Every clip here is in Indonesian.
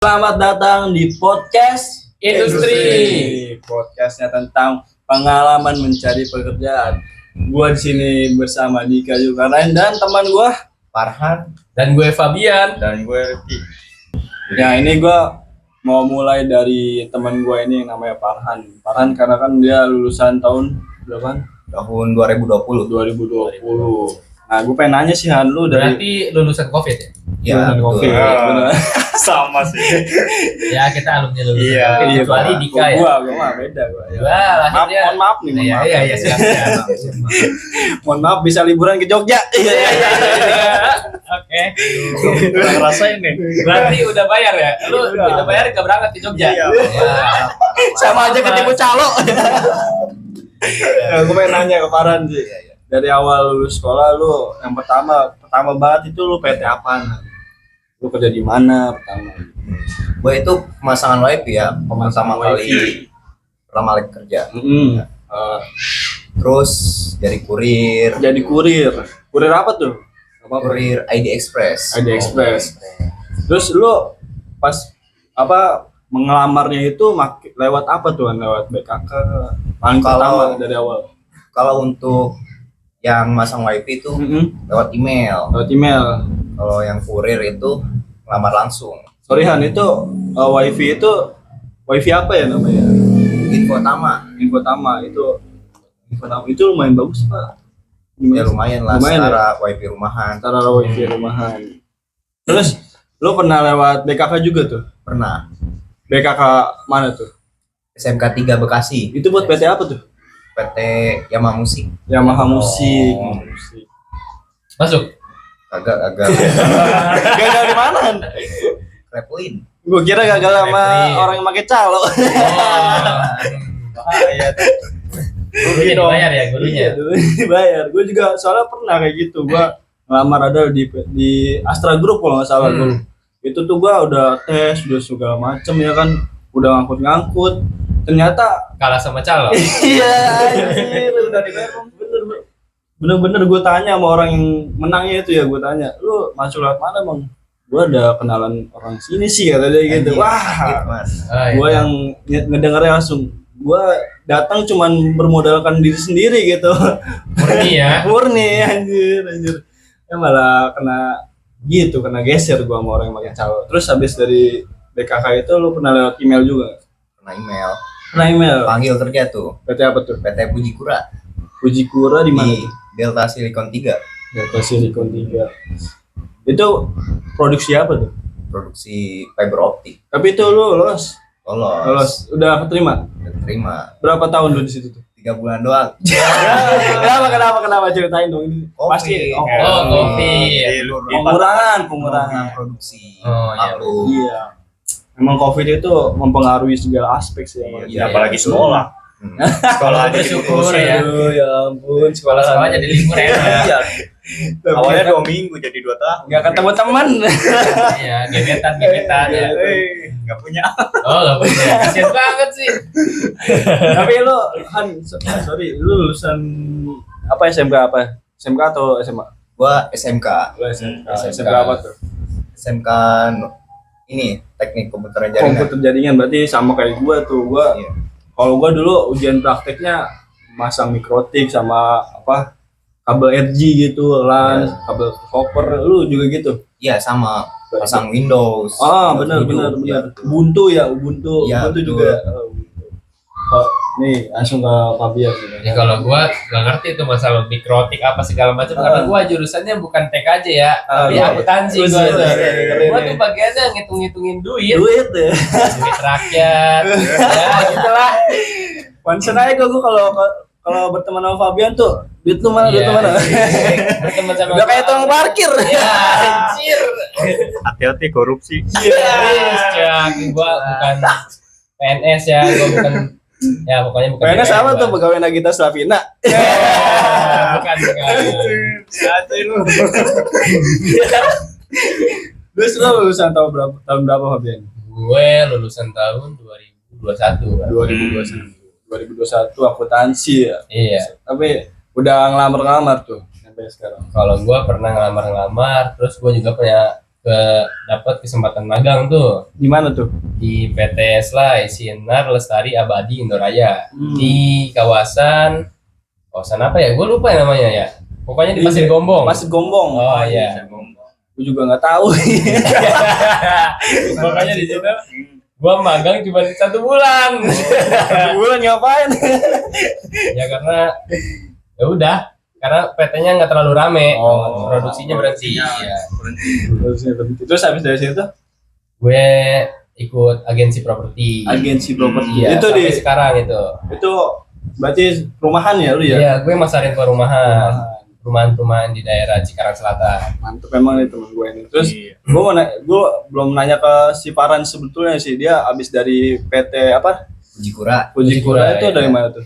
Selamat datang di podcast Industri. Podcastnya tentang pengalaman mencari pekerjaan. Gua di sini bersama Dika Zulkarnain dan teman gua Farhan Dan gue Fabian. dan gue Rifki. Ya, ini gua mau mulai dari teman gua ini yang namanya Farhan. Farhan karena kan dia lulusan tahun berapa? Tahun 2020. 2020. Nah, gue pengen nanya sih Han, lu dari Berarti lulusan COVID ya? Ya, lulusan Covid. betul. Bener. Sama sih. Ya kita alumni lulusan Iya, COVID. Iya, Kecuali Pak. Dika ya. Gua mah beda gua. Ya. Wah, lahirnya. Mohon maaf nih, mohon Iya, maaf. iya, siap. Mohon maaf bisa liburan ke Jogja. Iya. Oke. Kurang rasain nih. Berarti udah bayar ya? Lu udah bayar gak berangkat ke Jogja? Iya. Ya. Sama aja ketipu calo. Ya, gue pengen nanya ke Farhan sih. Dari awal lulus sekolah lu yang pertama banget itu lu PT apaan? Lu kerja di mana pertama? Gue itu pemasangan wifi ya, pertama wifi. pertama kali kerja. Terus jadi kurir, Jadi kurir. Kurir apa tuh? Apa? kurir ID Express. ID Express. Terus lu pas mengelamarnya itu lewat apa tuh? Lewat BKK paling pertama dari awal. Kalau untuk yang masang wifi itu lewat email. Lewat email. Kalau yang kurir itu lamar langsung. Sorry Han, itu wifi apa ya namanya? Infotama itu lumayan bagus Pak. Ya lumayan lah, Lumayan secara wifi rumahan. Antara wifi rumahan. Terus lu pernah lewat BKK juga tuh? Pernah. BKK mana tuh? SMK 3 Bekasi, Itu buat PT apa tuh? PT Yamaha Musik. Yamaha Musik. Oh. Masuk. Agak Gagal di mana? Replin. Gue kira gagal sama Repri. orang yang pakai calo. Oh. Gurunya dibayar ya, gurunya. Iya, dulu dibayar. Gue juga soalnya pernah kayak gitu. Gue ngelamar ada di Astra Group kalau nggak salah dulu. Itu tuh gue udah tes, udah segala macem ya kan, udah ngangkut. Ternyata Kalah sama calo. iya, anjir, udah dibayar. Bener-bener gue tanya sama orang yang menangnya itu ya, gue tanya, lu masuk lewat mana bang? Gue ada kenalan orang sini sih kata dia gitu. Anjir, Wah, sakit, Mas. gue yang ngedengarnya langsung, gue datang cuman bermodalkan diri sendiri gitu. Murni ya. Murni anjir. Ya malah kena geser gue sama orang yang pakai calo. Terus habis dari BKK itu lu pernah lewat email juga? Kena email. Pernah email. Panggil kerja tuh. PT apa tuh? PT Pujikura Pujikura di mana di tuh? Delta Silicon 3. Delta Silicon 3. Itu produksi apa tuh? Produksi fiber optik. Tapi itu lu lolos. Lolos. Udah keterima. Udah terima. Berapa tahun lu di situ tuh? 3 bulan doang. Kenapa ceritain dong ini. Covid. Pasti. Oh, Covid. Pengurangan. Produksi. Oh, iya. Maklum. Iya. Emang Covid itu mempengaruhi segala aspek sih. emang. Iya, apalagi sekolah. Sekolah aja Bersyukur diputusin. ya. Aduh, ya ampun, Sekolah jadi libur ya. Iya. Awalnya 2 minggu jadi 2 tahun. nggak ketemu teman. Iya, gebetan ya. Nggak punya. Oh, gak punya. Kasian banget sih. Tapi lu Han, sorry, lu lulusan apa SMK apa? SMK atau SMA? Gua SMK. Lu SMK. SMK. SMK apa tuh? SMK ini teknik komputer jaringan. Komputer jaringan, berarti sama kayak gua tuh. Iya. Kalau gua dulu ujian prakteknya masang mikrotik sama kabel RG gitu, LAN, kabel copper. Lu juga gitu? Iya, sama pasang Windows. Benar. Iya. Ubuntu ya, Ubuntu Iya, Ubuntu betul. juga. Nih langsung ke Fabian. Ya kalau gua nggak ngerti tuh masalah mikrotik apa segala macam karena gua jurusannya bukan TKJ ya, tapi iya. akuntansi Keren, gua tuh. keren, Gua keren. tuh bagiannya ngitung-ngitungin duit Ya. duit rakyat. Ya, gitulah. Concern aja gua kalau berteman sama Fabian tuh, duit lu mana? Duit lu mana? Berteman sama Udah kayak tukang parkir. Ya, anjir. Hati-hati korupsi. Ya, gua bukan PNS ya, gua bukan ya pokoknya bukan. Kayaknya DPR sama gua. tuh pegawai Nagita Slavina. Bukan. Hati lu. Terus lu lulusan tahun berapa Fabian? Gue lulusan tahun 2021. 2021 akuntansi ya. Iya. Tapi udah ngelamar tuh sampai sekarang. Kalau gue pernah ngelamar-ngelamar, terus gue juga punya dapat kesempatan magang tuh Di mana tuh? di PT SLAI Sinar Lestari Abadi Indoraya di kawasan apa ya? Gue lupa ya namanya ya. Pokoknya di Pasir Gombong. Pasir Gombong. Oh iya. Gue juga nggak tahu. Makanya di situ gua magang cuma 1 bulan. 1 bulan ngapain? Ya karena ya udah, karena PT-nya nggak terlalu rame, Oh. produksinya berhenti. Iya. Terus habis dari situ Gue ikut agensi properti. agensi properti. Iya, Itu sampai di sekarang itu. itu berarti rumahan ya lu ya? Iya, gue masarin perumahan di daerah Cikarang Selatan. Mantep emang nih temen gue ini. Terus Iya. gue belum nanya ke si Paran sebetulnya sih, dia abis dari PT apa? Pujikura, Pujikura itu iya. dari mana tuh?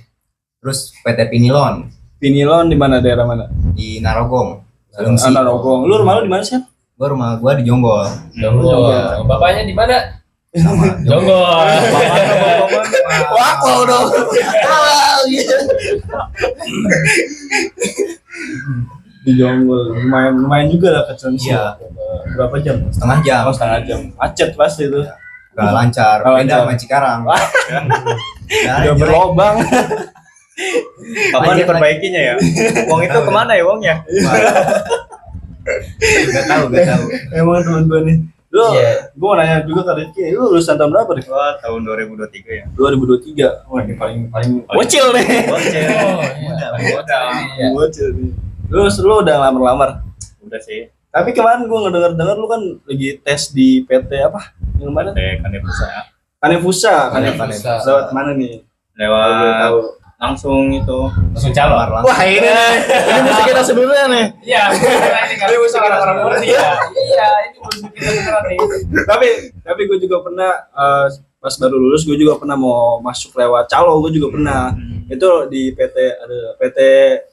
terus PT Pinilon Pinilon di mana, daerah mana? di Narogong. Selengsi. Narogong. Lu rumah lu di mana sih? Rumah gua di Jonggol. Jonggol. Bapaknya di mana? Sama. Jonggol. Wah, dong. Di Jonggol. Lumayan juga lah ke Cilengsi. Iya. Berapa jam? Setengah jam. Oh, setengah jam. Macet pasti itu. Gak lancar. Gak Beda lancar. sama Cikarang. Udah Jelek. berlobang. Kapan Lanjut, diperbaikinya ya? Uang itu kemana ya uangnya? Gak tahu. Emang temen gue nih. Lu, Iya. gue mau nanya juga ke Rizky, lu lulusan tahun berapa Rizky? Wah, tahun 2023 ya. 2023. Wah, ini paling bocil nih. Bocil. Oh, iya. Iya. Bocil nih. Terus lu udah ngelamar-lamar. Udah sih. Tapi kemarin gue ngedenger lu kan lagi tes di PT apa? Yang mana? Kanebusa. Kanefusa. Kanefusa. Lewat mana nih? Boleh Lewat tahu. langsung itu. Langsung calon. Wah, ini musuh kita sebenarnya nih. Iya, ini kan musuh orang-orang murni ya. Iya, ini musuh kita beneran nih. Tapi gue juga pernah pas baru lulus gue juga pernah mau masuk lewat calo, gue juga pernah. Itu di PT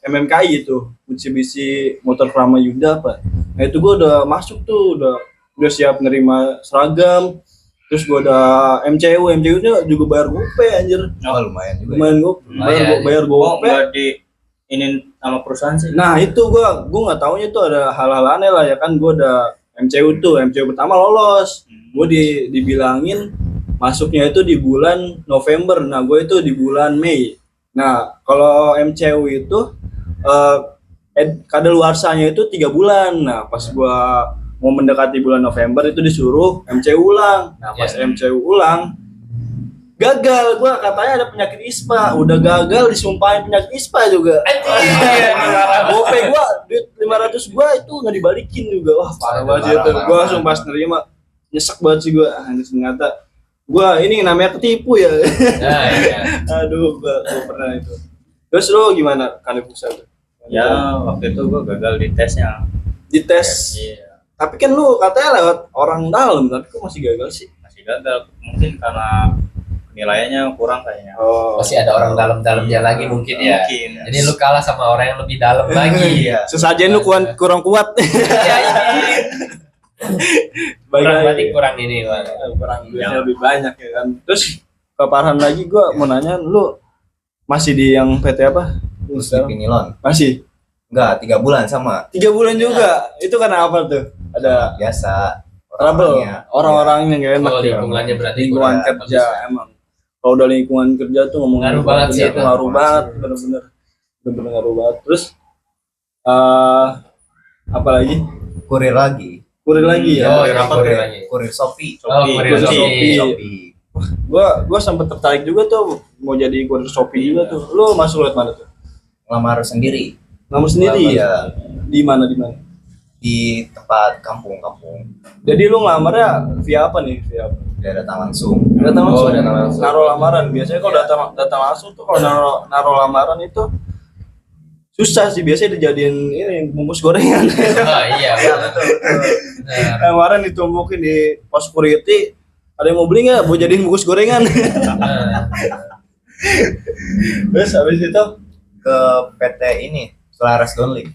MMKI itu, Mitsubishi Motor Pramayuda apa. Nah, itu gue udah masuk tuh, udah siap nerima seragam. Terus gue ada MCU-nya juga bayar gope anjir. Oh, lumayan juga. Lumayan gue bayar Oh, gope. enggak di ini sama perusahaan sih. Nah itu gue nggak taunya tuh ada hal-hal aneh lah ya kan. Gue ada MCU pertama lolos. Gue dibilangin masuknya itu di bulan November. Nah gue itu di bulan Mei. Nah kalau MCU itu kadaluarsanya itu 3 bulan. Nah pas gue mau mendekati bulan November itu disuruh MCU ulang. Nah pas MCU ulang gagal, gua katanya ada penyakit ISPA, udah gagal disumpahin penyakit ISPA juga. Gope gua duit 500 gua itu nggak dibalikin juga. Wah parah banget itu. Gua langsung pas nerima nyesek banget sih gua. Anjir ternyata gua ini namanya ketipu ya. Nah, iya. Aduh, gua pernah itu. Terus lo gimana Kanebusa tuh? Ya, waktu itu gua gagal di tesnya. Di tes. Iya, Tapi kan lu katanya lewat orang dalam, tapi kok masih gagal sih? masih gagal. Mungkin karena penilaiannya kurang kayaknya. Oh, Masih ada orang dalam-dalamnya lagi mungkin ya. Mungkin. Jadi lu kalah sama orang yang lebih dalam lagi. Iya. sesajen lu kurang kuat. Ya ini. Kurang berarti kurang ini, Bang. Kurang duitnya lebih banyak ya kan. Terus ke Farhan lagi gua mau nanya, lu masih di yang PT apa? Terus di Pinilon. Masih Enggak, 3 bulan sama. 3 bulan juga. Itu karena apa tuh? Ada Biasa. trouble, orang-orangnya nggak enak. Oh, ya. lingkungannya berarti Lingkungan kurang kerja bagus. emang. Kalau udah lingkungan kerja tuh ngomongin Ngaruh lingkungan banget sih kerja itu. tuh ngaruh banget, bener-bener ngaruh banget. Terus apa lagi? Kurir lagi. Kurir lagi ya. Oh, Kurir iya, apa kurir tuh? lagi. Kurir Shopee. Oh, kurir Shopee. Shopee. Gua sempet tertarik juga tuh mau jadi kurir Shopee juga tuh. Lu masuk lewat mana tuh? Ngelamar sendiri Kamu sendiri ya? ya. Di mana? Di tempat kampung. Jadi lu ngelamarnya via apa nih? Via apa? Dia datang langsung. Datang langsung. Oh, datang langsung. Naruh lamaran. Biasanya kalau datang langsung tuh kalau naruh lamaran itu susah sih. Biasanya dijadiin ini bungkus gorengan. Oh iya, betul. Benar. Lamaran ditumpukin di pos security. Ada yang mau beli nggak? Mau jadiin bungkus gorengan. Nah, Terus habis itu Ke PT ini, Selaras Donlin.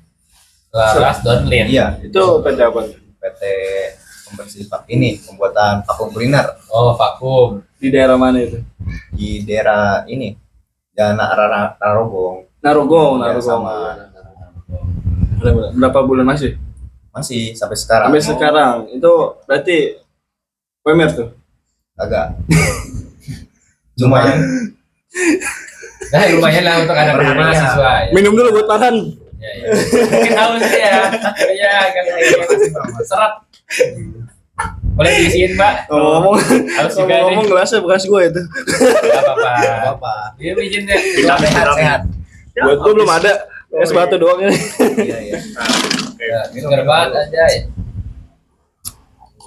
Laras Donlin. Iya, itu PT apa? PT pembersih ini, pembuatan vakum kuliner Oh, vakum. Di daerah mana itu? di daerah ini. Jalan Narogong. Narogong. Ya, sama. Berapa bulan masih? Masih sampai sekarang. Sampai sekarang. Itu berarti UMR tuh. Agak. Lumayan. Nah, lumayan lah untuk anak mahasiswa ya. Minum dulu buat tahan. Ya, ya. Mungkin haus sih ya. Iya, kan serat. Boleh diisiin, Pak. Ngomong Haus juga nih. ngomong gelasnya bekas gue itu. Enggak apa-apa. Apa? Dia izin deh. Sehat. Buat gue belum ada. Es batu doang ini. Iya, iya. Ya, segar banget aja.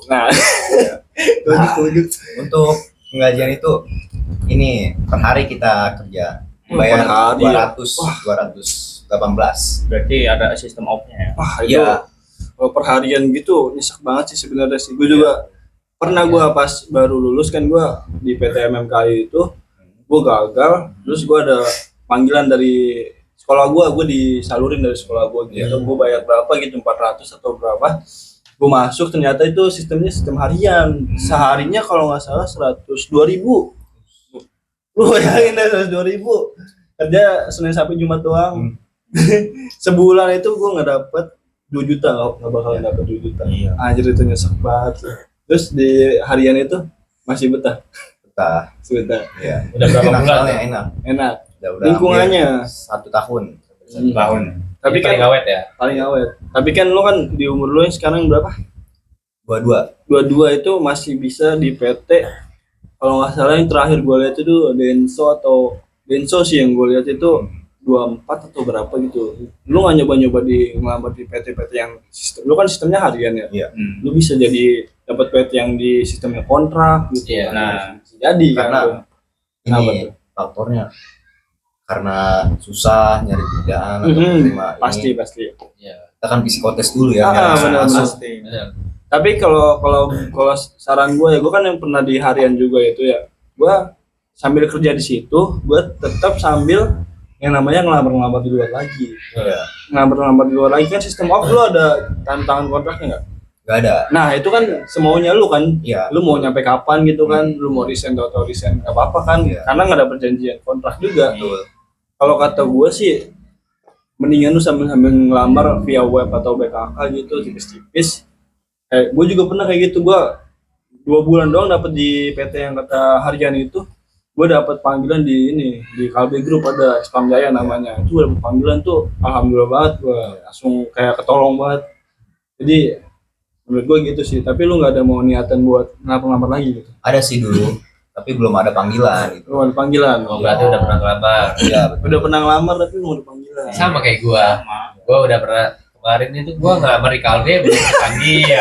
Nah. Lanjut. Untuk pengajian itu ini per hari kita kerja bayar Per hari ya? 218. Berarti ada sistem off-nya ya. Wah, itu Iya. kalau perharian gitu nyesek banget sih sebenarnya sih. Gue juga pernah gue pas baru lulus kan gue di PT MMKI itu gue gagal, terus gue ada panggilan dari sekolah gue disalurin dari sekolah gue gitu. Gue bayar berapa gitu 400 atau berapa. Gue masuk ternyata itu sistemnya sistem harian. Seharinya kalau nggak salah 102.000. Lu bayangin deh 102.000. Kerja Senin sampai Jumat doang. Sebulan itu gue nggak dapet 2 juta, nggak bakalan dapet 2 juta. Iya. Anjir itu nyesek banget. Terus di harian itu masih betah. Betah. Betah. Iya. Udah berapa Enak bulan soalnya, ya? enak. Enak. Udah Lingkungannya. hampir 1 tahun. 1 tahun. Tapi Ini paling kan awet ya. paling awet. Tapi kan lu kan di umur lu yang sekarang berapa? 22. 22 itu masih bisa di PT. Kalau nggak salah yang terakhir gue lihat itu Denso sih yang gue lihat itu 24 atau berapa gitu. Lu nggak nyoba-nyoba ngelamar di PT-PT yang sistem. Lu kan sistemnya harian ya. Iya. Lu bisa jadi dapat PT yang di sistemnya kontrak gitu. Iya. Nah, Bisa jadi Karena kan. Kenapa ini tuh? faktornya karena susah nyari kerjaan atau Mhm, terima ini. pasti. Iya. Kita kan psikotes dulu ya. Ah, biar langsung benar, masuk. benar. Benar. Tapi kalau saran gue ya, gue kan yang pernah di harian juga itu ya, gue sambil kerja di situ, gue tetap sambil yang namanya ngelamar-ngelamar di luar lagi. Iya. Ngelamar-ngelamar di luar lagi kan sistem off lu ada tantangan kontraknya nggak? Gak ada. Nah itu kan semaunya lu kan, Iya. lu mau nyampe kapan gitu kan, lu mau resign atau resign nggak apa-apa kan, Iya. karena nggak ada perjanjian kontrak juga. Betul. Kalau kata gue sih, mendingan lu sambil ngelamar via web atau BKK gitu tipis-tipis. Gue juga pernah kayak gitu. Gue 2 bulan doang dapet di PT yang kata harian itu. Gue dapet panggilan di Kalbe Group, ada Spam Jaya namanya. Itu gue dapet panggilan tuh, alhamdulillah banget. Gue langsung kayak ketolong banget. Jadi menurut gue gitu sih. Tapi lu nggak ada mau niatan buat ngelamar lagi gitu. Ada sih dulu, tapi belum ada panggilan gitu. Lu ada panggilan. Oh, berarti udah pernah ngelamar. Iya, betul. Udah pernah ngelamar tapi belum ada panggilan. Sama kayak gua. Gua udah pernah kemarin itu gua ngelamar di Kalbe belum dipanggil.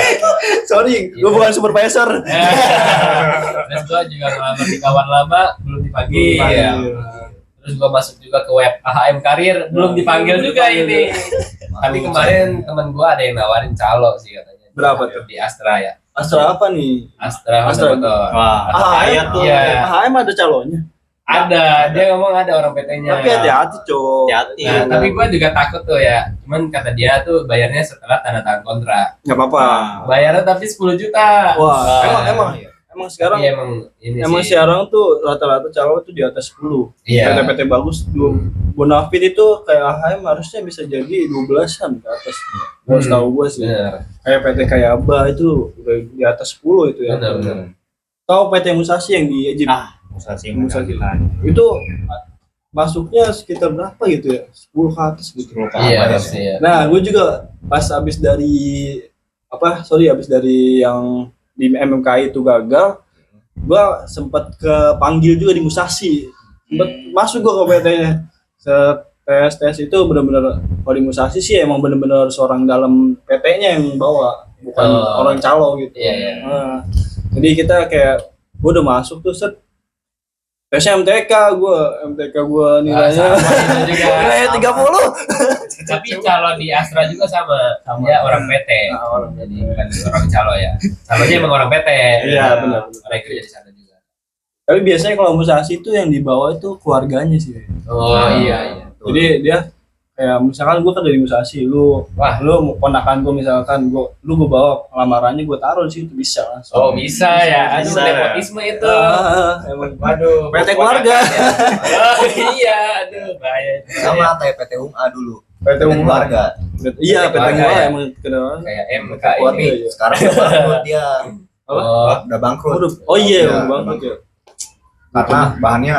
Sorry, gue bukan supervisor. Terus gua juga ngelamar di kawan lama belum dipanggil. Terus gua masuk juga ke web AHM Karir belum dipanggil juga ini. Tapi kemarin teman gua ada yang nawarin calo sih katanya. Berapa tuh? Di Astra ya. Astra apa nih? Astra Astra. Honda Motor. wah, ada kaya tuh. Iya. AHM ada calonnya. Ada, dia ngomong ada orang PT-nya. Tapi hati-hati, Cok. Hati-hati. Nah, tapi gua juga takut tuh ya. Cuman kata dia tuh bayarnya setelah tanda tangan kontrak. Nggak apa-apa. Bayarnya tapi 10 juta. Wah, emang sekarang Tapi emang ini emang sih. sekarang tuh rata-rata calon tuh di atas 10. Iya. PT-PT bagus Bonafit itu kayak AHM harusnya bisa jadi 12-an ke atas. Gua tahu gua sih. Bener. Kayak PT Kayaba itu udah di atas 10 itu ya. Bener. Tahu PT Musashi yang di Egypt. Musashi Musashi. Musashi. Itu masuknya sekitar berapa gitu ya? 10 ke atas gitu. Iya, pasti ya. Nah, gue juga pas abis dari yang di MMKI itu gagal, gue sempat kepanggil juga di Musashi, sempat masuk gue ke PT-nya. Tes itu benar-benar kalau di Musashi sih emang benar-benar seorang dalam PT-nya yang bawa, bukan orang calo gitu. Iya, iya. Nah, jadi kita kayak gue udah masuk tuh set tesnya MTK gue nilainya Sama itu juga. nilainya 30. Tapi calo di Astra juga sama. Dia orang PT. Nah, orang Jadi bukan orang calo ya. Calonya emang orang PT. Iya, benar. Orang yang kerja di sana juga. Tapi biasanya kalau Musashi itu yang dibawa itu keluarganya sih. Oh iya. Jadi dia kayak misalkan gue kan dari Musashi, lu ponakan gue misalkan lu gue bawa lamarannya gue taruh di situ bisa langsung. Oh bisa ya. Aduh Bisa. nepotisme itu. Emang Waduh. PT keluarga. Oh iya. Aduh bahaya. Sama kayak PT UMA dulu. PT Unggul. keluarga. Iya, PT keluarga Unggul ya. emang kedengaran. Kayak MK Keluarga ini. ya. Sekarang udah bangkrut dia. Oh, Udah bangkrut. Oh iya, Iya, udah bangkrut ya. Karena bahannya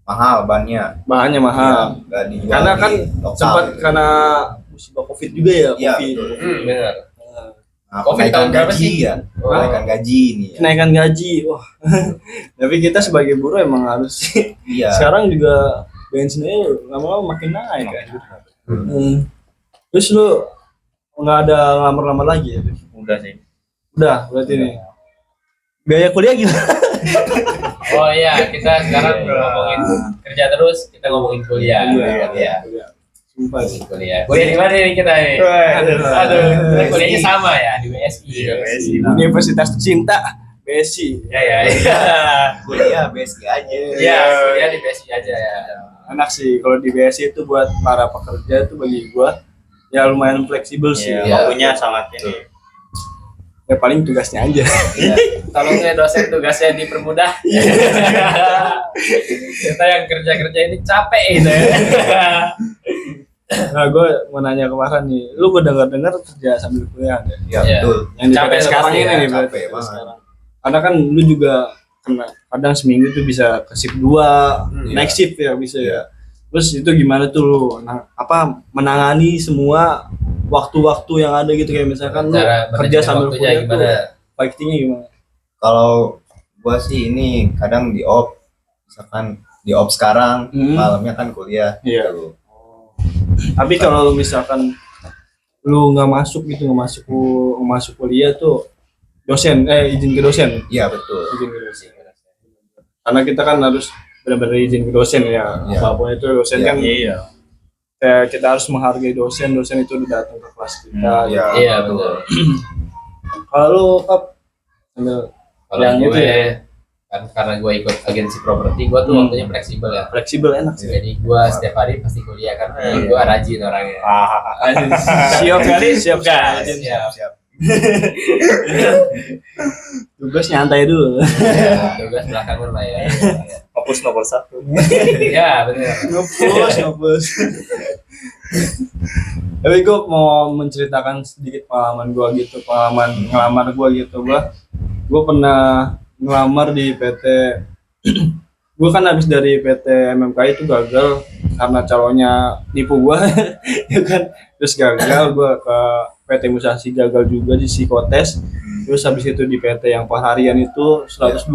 mahal, bannya. Bahannya mahal. Nggak dijual Karena di kan lokal sempat gitu. karena musibah Covid juga ya, Iya, Covid. betul. benar. Nah, Covid kenaikan tahun berapa gaji sih? ya. Oh. Kenaikan gaji ini ya. Kenaikan gaji. Wah. Tapi kita sebagai buruh emang harus Iya. sekarang juga bensinnya lama-lama makin naik kan. Terus lu nggak ada ngelamar-lamar lagi ya? Udah sih. Udah, berarti nih. Biaya kuliah gimana? Oh iya, kita sekarang ngomongin kerja terus, kita ngomongin kuliah. Iya. Sumpah sih. Kuliah. Kuliah di mana nih kita nih? Aduh, kita kuliahnya sama ya di WSI. Universitas Cinta, BSI. Ya. Kuliah BSI aja. Iya, kuliah di WSI aja ya. Enak sih kalau di BSI itu buat para pekerja itu bagi gua ya lumayan fleksibel sih. Iya, Iya. waktunya sangat ini. Ya paling tugasnya aja. Tolongnya dosen tugasnya dipermudah. Kita yang kerja-kerja ini capek gitu ya. Nah, gue mau nanya kemarin nih, lu gue dengar kerja sambil kuliah deh. Iya, Iya. betul. Yang di Capek PT sekarang pasti ini ya, nih, capek berarti banget. sekarang. Karena kan lu juga kena kadang seminggu tuh bisa ke shift 2, naik shift ya bisa ya. Iya. Terus itu gimana tuh lu menangani semua waktu-waktu yang ada gitu kayak misalkan lu Cara kerja manajemen sambil waktunya kuliah gimana? tuh fightingnya gimana? Kalau gua sih ini kadang di off, misalkan di off sekarang, malamnya kan kuliah. Iya. Gitu. Tapi kalau lu misalkan lu nggak masuk masuk kuliah tuh dosen izin ke dosen. Iya, betul. Izin ke dosen. Karena kita kan harus benar-benar izin ke dosen ya. Iya. Apapun itu dosen Iya. kan Iya. kita harus menghargai dosen itu udah datang ke kelas kita. Iya, Iya, betul. betul. Kalau lu Kap, ambil Kalau yang gue itu ya? kan karena gue ikut agensi properti, gue tuh waktunya fleksibel ya. fleksibel enak sih. Jadi gue setiap hari pasti kuliah kan, gue rajin orangnya. Siap kali, siap Gas, rajin. siap. Tugas nyantai dulu. Ya, tugas belakangan lah ya. Fokus nomor 1. Ya benar. Ngepus. Tapi gue mau menceritakan sedikit pengalaman gue gitu, pengalaman ngelamar gue gitu. Gue pernah ngelamar di PT. Gue kan habis dari PT MMKI itu gagal karena calonnya nipu gue, ya kan. Terus gagal gue ke PT Musasi, gagal juga di psikotes. Terus habis itu di PT yang harian itu 102.000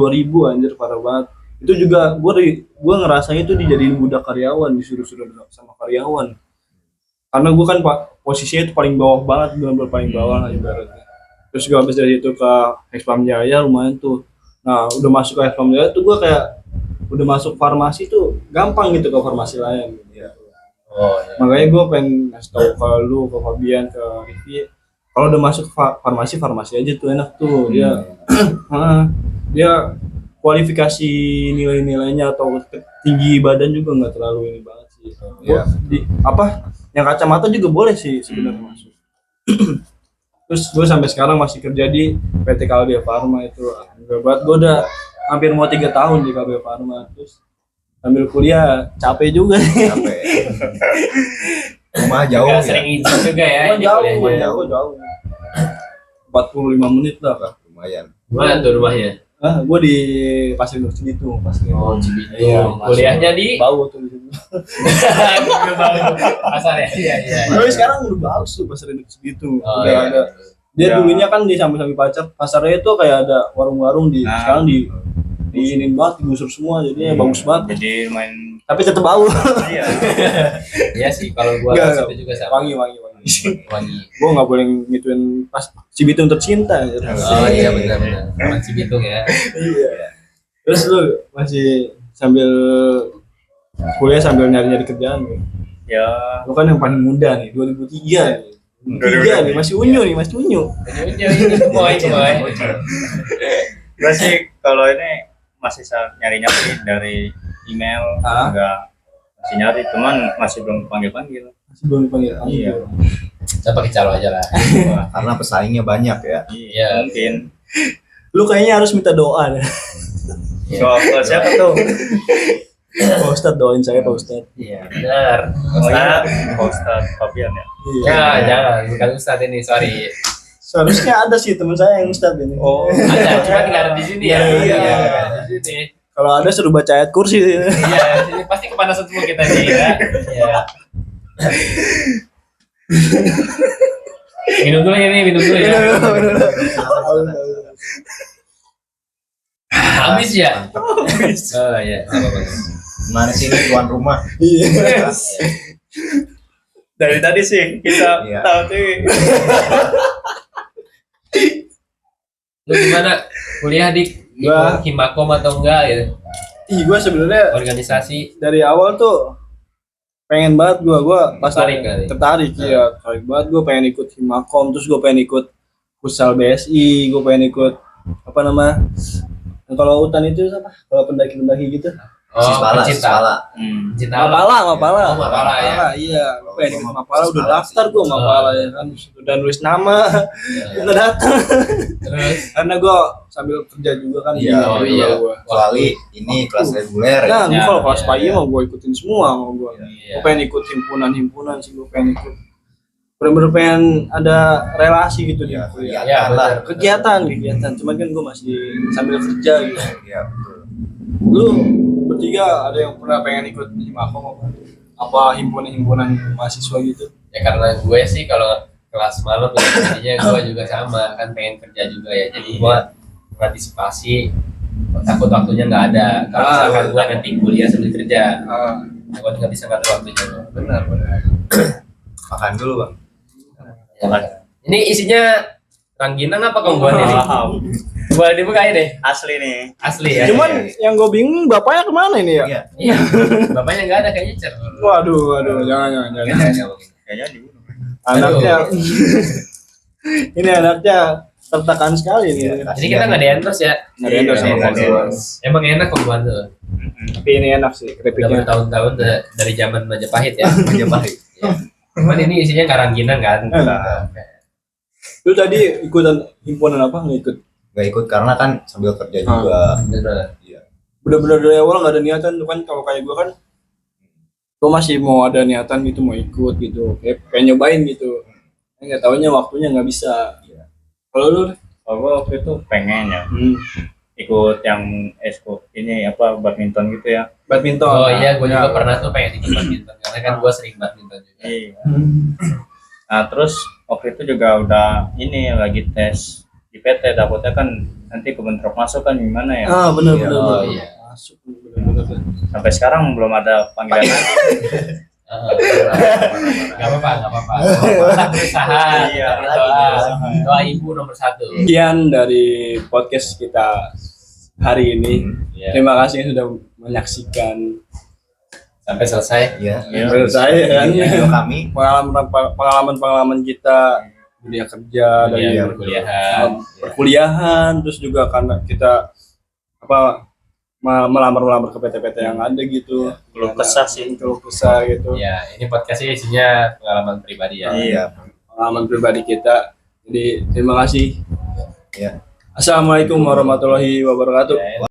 anjir, parah banget. Itu juga gue ngerasanya itu dijadiin budak karyawan, disuruh-suruh sama karyawan. Karena gue kan posisinya itu paling bawah banget, benar-benar paling bawah lah ibaratnya. Terus gue habis dari itu ke Expam Jaya lumayan tuh. Nah udah masuk ke Expam Jaya tuh gue kayak udah masuk farmasi tuh gampang gitu, ke farmasi lain gitu. Oh, ya. Makanya gue pengen ngasih tau ke lu, ke Fabian, ke Ricky, kalau udah masuk farmasi aja tuh enak tuh. Dia kualifikasi nilai-nilainya atau tinggi badan juga nggak terlalu ini banget sih. Iya. Yang kacamata juga boleh sih sebenarnya masuk. Terus gue sampai sekarang masih kerja di PT Kalbe Pharma itu. Buat gue udah hampir mau 3 tahun di Kalbe Pharma. Terus sambil kuliah capek juga. Capek. Rumah jauh Nggak ya. sering izin juga ya. ini kuliahnya. Jauh. 45 menit lah. Lumayan. Mana tuh rumahnya? Gue di Pasir Induk Cibitung. Oh, Cibitung. Iya, Kuliahnya di bau tuh di situ. pasar ya. Iya. Tapi sekarang udah bagus tuh Pasir Induk Cibitung. Oh, Udah iya. ada. Dia Ya. dulunya kan di samping-samping pasarnya itu kayak ada warung-warung di sekarang diinin banget, digusur semua, jadinya bagus banget. Jadi main Tapi tetap bau. iya. Iya sih, kalau gua Enggak, situ juga sama. wangi. Wangi. Gue nggak boleh ngituin pas Cibitung tercinta. Gitu. Oh iya benar. Orang Cibitung ya. Iya. Terus lu masih sambil kuliah sambil nyari-nyari kerjaan nih. Ya. Lu kan yang paling muda nih, 2003 nih. 2003 nih, masih unyu. Ini boy. Gue sih kalau ini masih nyari-nyari dari email, enggak masih nyari, cuman masih belum panggil-panggil. Masih belum dipanggil. Iya. Saya pakai calo aja lah. Karena pesaingnya banyak ya. Iya. Mungkin. Lu kayaknya harus minta doa deh. Soal siapa tuh? Pak Ustadz doain saya Pak Ustadz. Iya, benar. Ustadz Fabian ya. Ya, jangan, bukan Ustadz ini, sorry. Seharusnya ada sih teman saya yang Ustadz ini. Oh, Ada, cuma nggak ada di sini ya. Iya. Nggak ada di sini. Kalau ada suruh baca ayat kursi. Iya, ini pasti kepanasan semua kita nih ya. Iya. Minum dulu ya. Habis ya? Oh iya, apa-apa. Gimana sih ini tuan rumah? Iya. dari tadi sih kita Iya. tahu tuh. Lu gimana? Kuliah di Gua- Himakom atau enggak ya? Ih, gue sebenarnya Organisasi. dari awal tuh pengen banget gue pas Tertarik kali. tertarik ya, tertarik banget gue pengen ikut Himakom, terus gue pengen ikut futsal BSI, gue pengen ikut apa nama, kalau hutan itu apa, kalau pendaki gitu, Oh, Sispala, pencinta. Sispala. Pencinta alam. Mapala, Oh, Mapala, ya. iya, gue pengen ikut Mapala, udah Mapala daftar gue sih. Mapala ya kan, udah nulis nama, Iya. nggak datang, Terus karena gue sambil kerja juga kan, Iya, oh iya. Gua. Kecuali ini kelas reguler ya. Nah, gue Ya, kalau kelas iya, pagi iya. mau gue ikutin semua, mau gue. Iya. Gue pengen ikut himpunan sih, gue pengen ikut. Bener-bener pengen ada relasi gitu di Iya, kuliah. Iya, benar. Kegiatan. Cuman kan gue masih sambil kerja gitu. Iya, betul. Lu bertiga ada yang pernah pengen ikut Himakom apa himpunan mahasiswa gitu? Ya karena gue sih kalau kelas malam ya jadinya gue juga sama kan pengen kerja juga ya. Jadi gue partisipasi takut waktunya nggak ada. Kalau misalkan gue nanti kuliah sambil kerja, gue nggak bisa ngatur waktunya. Benar. Makan dulu, Bang. Ya, Mas. Ini isinya rangginang apa kongguan ini? Wow, Boleh dibukain deh. asli nih. Asli ya. Cuman yang gue bingung bapaknya kemana ini ya? Iya. Iya. Bapaknya nggak ada kayaknya cer. Waduh, jangan. Kayaknya dibunuh. Anaknya, ini anaknya tertekan sekali nih. Jadi kita nggak di endorse ya. Nggak ada endorse sama Iya, kongguan. Emang enak kongguan tuh. Tapi ini enak sih, Udah keripiknya. bertahun-tahun dari zaman Majapahit ya. Majapahit. Iya. Cuman ini isinya karangginang kan. Lu tadi ikutan himpunan apa? Nggak ikut? Gak ikut karena kan sambil kerja juga. Bener. Iya. Bener-bener dari awal nggak ada niatan tuh kan, kalau kayak gue kan gue masih mau ada niatan gitu, mau ikut gitu, kayak pengen nyobain gitu, nggak taunya waktunya nggak bisa. Kalau lu Kalau gua waktu itu pengen ya hmm, ikut yang eskul ini apa badminton gitu ya. badminton. Oh iya, gue juga Ya. pernah tuh pengen ikut badminton karena kan gue sering badminton juga. Iya. Nah terus waktu itu juga udah ini lagi tes di PT, takutnya kan nanti kebentrok masuk kan gimana ya. Ah bener. Oh, iya. Masuk bener. Sampai sekarang belum ada panggilan lagi. Gak apa-apa. Kita berusaha. Iya. Doa ibu nomor 1. Sekian dari podcast kita hari ini. Iya. Terima kasih yang sudah menyaksikan Sampai selesai. Iya. menurut saya kan Ini video kami. pengalaman kita dunia kerja dari Iya, perkuliahan. perkuliahan, terus juga karena kita apa melamar ke PT-PT yang ada gitu, Belum kesah sih. keluh kesah gitu, Ya, ini podcastnya isinya pengalaman pribadi ya. Iya. pengalaman pribadi kita. Jadi terima kasih. Iya. Assalamualaikum warahmatullahi wabarakatuh. Ya,